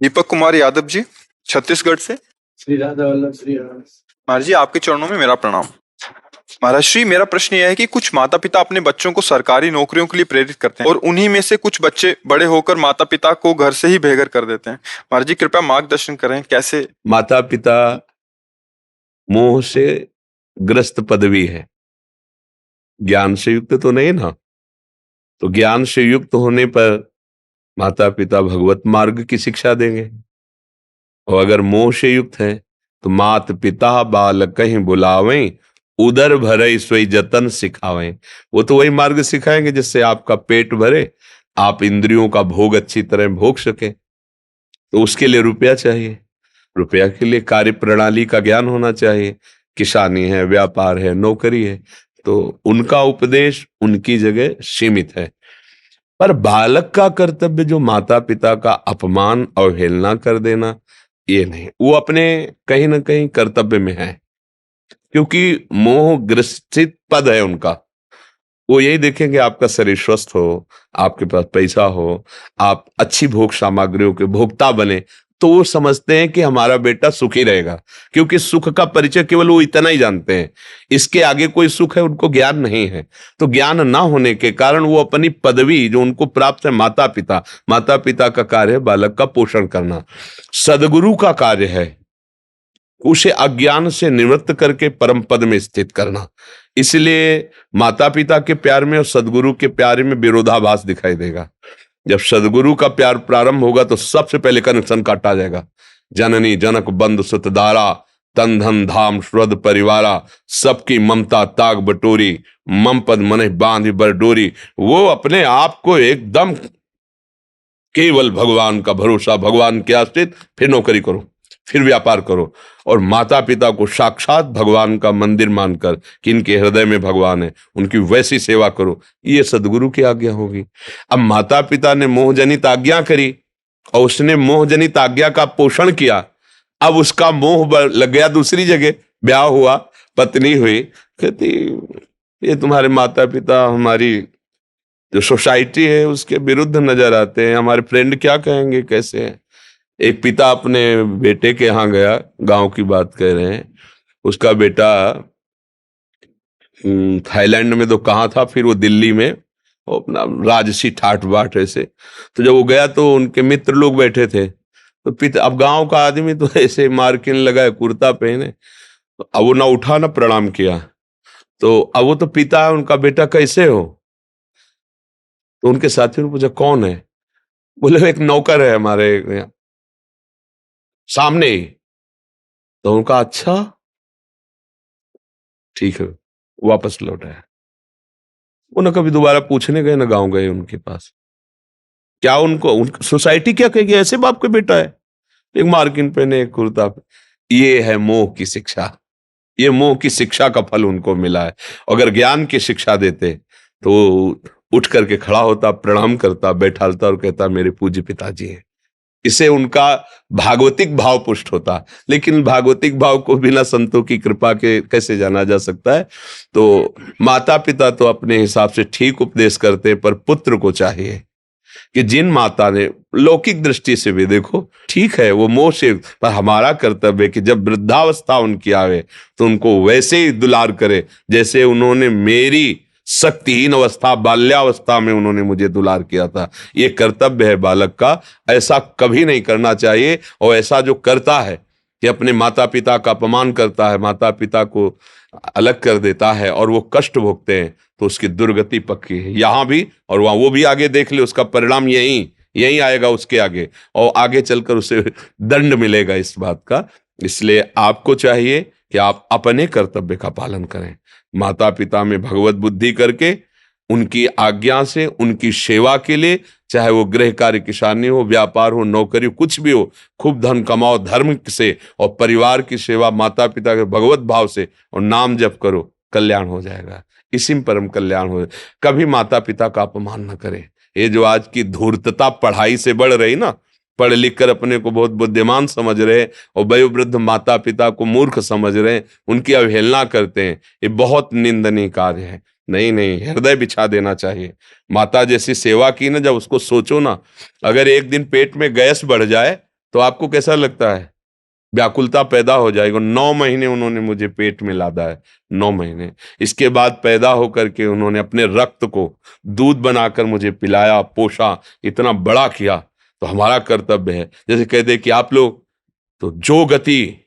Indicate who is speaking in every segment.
Speaker 1: दीपक कुमार यादव जी, छत्तीसगढ़ से।
Speaker 2: श्री राधा वल्लभ श्री राम।
Speaker 1: महाराज जी, आपके चरणों में मेरा प्रणाम। महाराज श्री, मेरा प्रश्न यह है कि कुछ माता पिता अपने बच्चों को सरकारी नौकरियों के लिए प्रेरित करते हैं और उन्हीं में से कुछ बच्चे बड़े होकर माता पिता को घर से ही बेघर कर देते हैं। महाराज जी, कृपया मार्गदर्शन करें, कैसे?
Speaker 3: माता पिता मोह से ग्रस्त पदवी है, ज्ञान से युक्त तो नहीं ना। तो ज्ञान से युक्त होने पर माता पिता भगवत मार्ग की शिक्षा देंगे, और अगर मोह से युक्त है तो मात पिता बालक कहीं बुलावें, उदर भरे सोई जतन सिखावें। वो तो वही मार्ग सिखाएंगे जिससे आपका पेट भरे, आप इंद्रियों का भोग अच्छी तरह भोग सके। तो उसके लिए रुपया चाहिए, रुपया के लिए कार्य प्रणाली का ज्ञान होना चाहिए। किसानी है, व्यापार है, नौकरी है, तो उनका उपदेश उनकी जगह सीमित है। पर बालक का कर्तव्य जो माता पिता का अपमान अवहेलना कर देना, ये नहीं। वो अपने कहीं ना कहीं कर्तव्य में है, क्योंकि मोह ग्रसित पद है उनका। वो यही देखेंगे आपका शरीर स्वस्थ हो, आपके पास पैसा हो, आप अच्छी भोग सामग्रियों के भोक्ता बने, तो वो समझते हैं कि हमारा बेटा सुखी रहेगा, क्योंकि सुख का परिचय केवल वो इतना ही जानते हैं। इसके आगे कोई सुख है उनको ज्ञान नहीं है। तो ज्ञान ना होने के कारण वो अपनी पदवी जो उनको प्राप्त है, माता पिता का कार्य है बालक का पोषण करना, सदगुरु का कार्य है उसे अज्ञान से निवृत्त करके परम पद में स्थित करना। इसलिए माता पिता के प्यार में और सदगुरु के प्यार में विरोधाभास दिखाई देगा। जब सदगुरु का प्यार प्रारंभ होगा तो सबसे पहले कनेक्शन काटा जाएगा। जननी जनक बंधु सुत दारा, तन धन धाम श्रद्ध परिवारा, सबकी ममता ताग बटोरी, मम पद मन बांध बर डोरी। वो अपने आप को एकदम केवल भगवान का भरोसा, भगवान के आश्रित, फिर नौकरी करो, फिर व्यापार करो, और माता पिता को साक्षात भगवान का मंदिर मानकर कि इनके हृदय में भगवान है, उनकी वैसी सेवा करो। ये सदगुरु की आज्ञा होगी। अब माता पिता ने मोहजनित आज्ञा करी और उसने मोहजनित आज्ञा का पोषण किया, अब उसका मोह लग गया दूसरी जगह, ब्याह हुआ, पत्नी हुई, कहती ये तुम्हारे माता पिता हमारी जो सोसाइटी है उसके विरुद्ध नजर आते हैं, हमारे फ्रेंड क्या कहेंगे, कैसे हैं। एक पिता अपने बेटे के यहाँ गया, गांव की बात कह रहे हैं, उसका बेटा थाईलैंड में तो कहाँ था, फिर वो दिल्ली में, वो अपना राजसी ठाट बाट ऐसे। तो जब वो गया तो उनके मित्र लोग बैठे थे, तो पिता, अब गांव का आदमी तो ऐसे मार्किन लगाए, कुर्ता पहने, तो अब वो ना उठा ना प्रणाम किया। तो अब वो तो पिता है, उनका बेटा कैसे हो। तो उनके साथियों ने पूछा कौन है, बोले एक नौकर है हमारे यहाँ सामने ही। तो उनका अच्छा ठीक है, वापस लौट आया। वो न कभी दोबारा पूछने गए, न गांव गए उनके पास। क्या उनको सोसाइटी क्या कहेगी, ऐसे बाप का बेटा है, एक मार्किन पहने, एक कुर्ता पे। ये है मोह की शिक्षा, ये मोह की शिक्षा का फल उनको मिला है। अगर ज्ञान की शिक्षा देते तो उठ करके खड़ा होता, प्रणाम करता, बैठालता और कहता मेरे पूज्य पिताजी हैं। इसे उनका भागवतिक भाव पुष्ट होता। लेकिन भागवतिक भाव को बिना संतों की कृपा के कैसे जाना जा सकता है। तो माता पिता तो अपने हिसाब से ठीक उपदेश करते, पर पुत्र को चाहिए कि जिन माता ने लौकिक दृष्टि से भी देखो ठीक है वो मोह से, पर हमारा कर्तव्य है कि जब वृद्धावस्था उनकी आवे तो उनको वैसे ही दुलार करे जैसे उन्होंने मेरी शक्तिहीन अवस्था, बाल्यावस्था में उन्होंने मुझे दुलार किया था। ये कर्तव्य है बालक का, ऐसा कभी नहीं करना चाहिए। और ऐसा जो करता है कि अपने माता पिता का अपमान करता है, माता पिता को अलग कर देता है और वो कष्ट भोगते हैं, तो उसकी दुर्गति पक्की है, यहां भी और वहां। वो भी आगे देख ले, उसका परिणाम यही आएगा उसके आगे, और आगे चलकर उसे दंड मिलेगा इस बात का। इसलिए आपको चाहिए कि आप अपने कर्तव्य का पालन करें, माता पिता में भगवत बुद्धि करके उनकी आज्ञा से, उनकी सेवा के लिए, चाहे वो गृह कार्य, किसानी हो, व्यापार हो, नौकरी हो, कुछ भी हो, खूब धन कमाओ धर्म से, और परिवार की सेवा माता पिता के भगवत भाव से, और नाम जप करो, कल्याण हो जाएगा। इसी में परम कल्याण हो। कभी माता पिता का अपमान न करें। ये जो आज की धूर्तता पढ़ाई से बढ़ रही ना, पढ़ लिख कर अपने को बहुत बुद्धिमान समझ रहे और वयोवृद्ध माता पिता को मूर्ख समझ रहे, उनकी अवहेलना करते हैं, ये बहुत निंदनीय कार्य है। नहीं, हृदय बिछा देना चाहिए। माता जैसी सेवा की ना, जब उसको सोचो ना, अगर एक दिन पेट में गैस बढ़ जाए तो आपको कैसा लगता है? व्याकुलता पैदा हो जाएगी। 9 महीने उन्होंने मुझे पेट में लादा है, 9 महीने। इसके बाद पैदा होकर के उन्होंने अपने रक्त को दूध बनाकर मुझे पिलाया, पोषा, इतना बड़ा किया। तो हमारा कर्तव्य है, जैसे कहते कि आप लोग, तो जो गति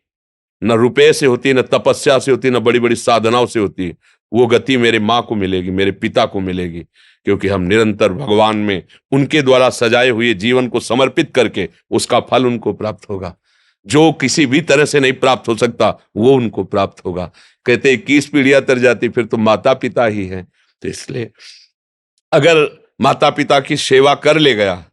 Speaker 3: न रुपए से होती है, न तपस्या से होती है, न बड़ी बड़ी साधनाओं से होती है, वो गति मेरे माँ को मिलेगी, मेरे पिता को मिलेगी, क्योंकि हम निरंतर भगवान में उनके द्वारा सजाए हुए जीवन को समर्पित करके उसका फल उनको प्राप्त होगा। जो किसी भी तरह से नहीं प्राप्त हो सकता वो उनको प्राप्त होगा। कहते 21 पीढ़ियां तर जाती, फिर तो माता पिता ही हैं। तो इसलिए अगर माता पिता की सेवा कर ले गया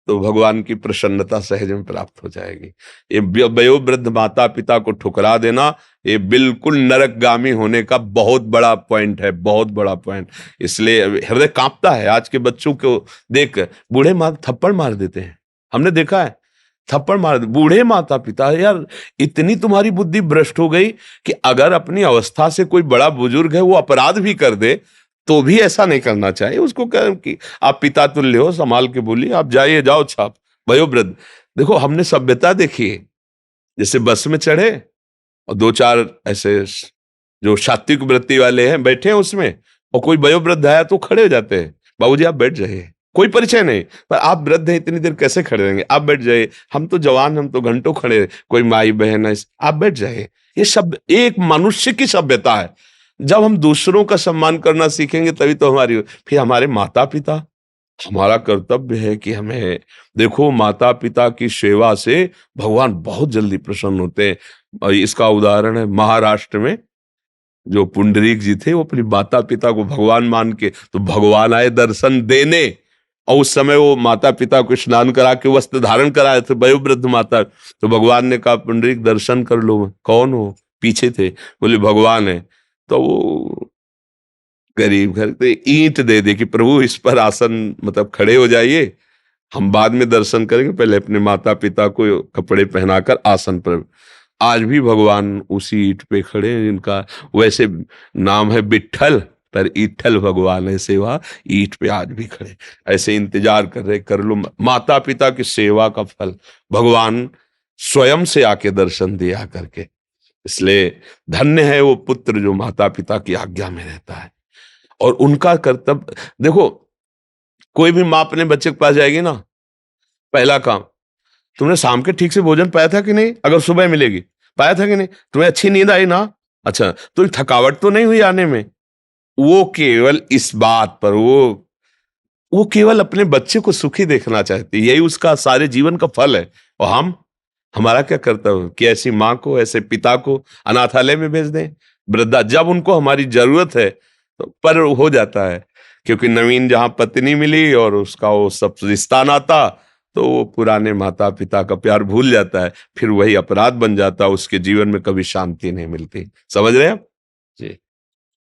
Speaker 3: तो भगवान की प्रसन्नता सहज में प्राप्त हो जाएगी। ये वयोवृद्ध माता पिता को ठुकरा देना, ये बिल्कुल नरकगामी होने का बहुत बड़ा पॉइंट है, बहुत बड़ा पॉइंट। इसलिए हृदय कांपता है आज के बच्चों को देख। बूढ़े माँ थप्पड़ मार देते हैं, हमने देखा है, थप्पड़ मार दे बूढ़े माता पिता। यार इतनी तुम्हारी बुद्धि भ्रष्ट हो गई कि अगर अपनी अवस्था से कोई बड़ा बुजुर्ग है वो अपराध भी कर दे तो भी ऐसा नहीं करना चाहिए। उसको कह कि आप पिता तुल्य हो, संभाल के बोलिए, आप जाइए, जाओ छाप। वयोवृद्ध, देखो हमने सभ्यता देखी है, जैसे बस में चढ़े और 2-4 ऐसे जो सात्विक वृत्ति वाले हैं बैठे हैं उसमें, और कोई वयोवृद्ध आया तो खड़े हो जाते हैं, बाबूजी आप बैठ जाइए, कोई परिचय नहीं, पर आप वृद्ध हैं, इतनी देर कैसे खड़े रहेंगे, आप बैठ जाइए, हम तो जवान, हम तो घंटों खड़े, कोई माई बहन है, आप बैठ जाइए। ये सब एक मनुष्य की सभ्यता है। जब हम दूसरों का सम्मान करना सीखेंगे तभी तो हमारी, फिर हमारे माता पिता, हमारा कर्तव्य है कि हमें, देखो माता पिता की सेवा से भगवान बहुत जल्दी प्रसन्न होते हैं। और इसका उदाहरण है महाराष्ट्र में, जो पुंडरीक जी थे वो अपनी माता पिता को भगवान मान के, तो भगवान आए दर्शन देने, और उस समय वो माता पिता को स्नान करा के वस्त्र धारण कराए थे, वयोवृद्ध माता। तो भगवान ने कहा पुंडरीक दर्शन कर लो। कौन हो? पीछे थे, बोले भगवान है। तो वो गरीब घर तो ईंट दे दे कि प्रभु इस पर आसन, मतलब खड़े हो जाइए, हम बाद में दर्शन करेंगे, पहले अपने माता पिता को कपड़े पहनाकर आसन पर। आज भी भगवान उसी ईंट पे खड़े हैं, जिनका वैसे नाम है विट्ठल, पर ईठल भगवान है, सेवा ईंट पे आज भी खड़े, ऐसे इंतजार कर रहे, कर लो। माता पिता की सेवा का फल भगवान स्वयं से आके दर्शन दिया करके। इसलिए धन्य है वो पुत्र जो माता पिता की आज्ञा में रहता है। और उनका कर्तव्य देखो, कोई भी माँ अपने बच्चे के पास जाएगी ना, पहला काम, तुमने शाम के ठीक से भोजन पाया था कि नहीं, अगर सुबह मिलेगी, पाया था कि नहीं, तुम्हें अच्छी नींद आई ना, अच्छा तो थकावट तो नहीं हुई आने में। वो केवल इस बात पर, वो केवल अपने बच्चे को सुखी देखना चाहती है, यही उसका सारे जीवन का फल है। और हमारा क्या कर्तव्य कि ऐसी माँ को, ऐसे पिता को अनाथालय में भेज दें, वृद्धा, जब उनको हमारी जरूरत है तो पर हो जाता है, क्योंकि नवीन जहां पत्नी मिली और उसका वो सब रिश्ता नाता, तो वो पुराने माता पिता का प्यार भूल जाता है, फिर वही अपराध बन जाता है, उसके जीवन में कभी शांति नहीं मिलती। समझ रहे हैं आप जी?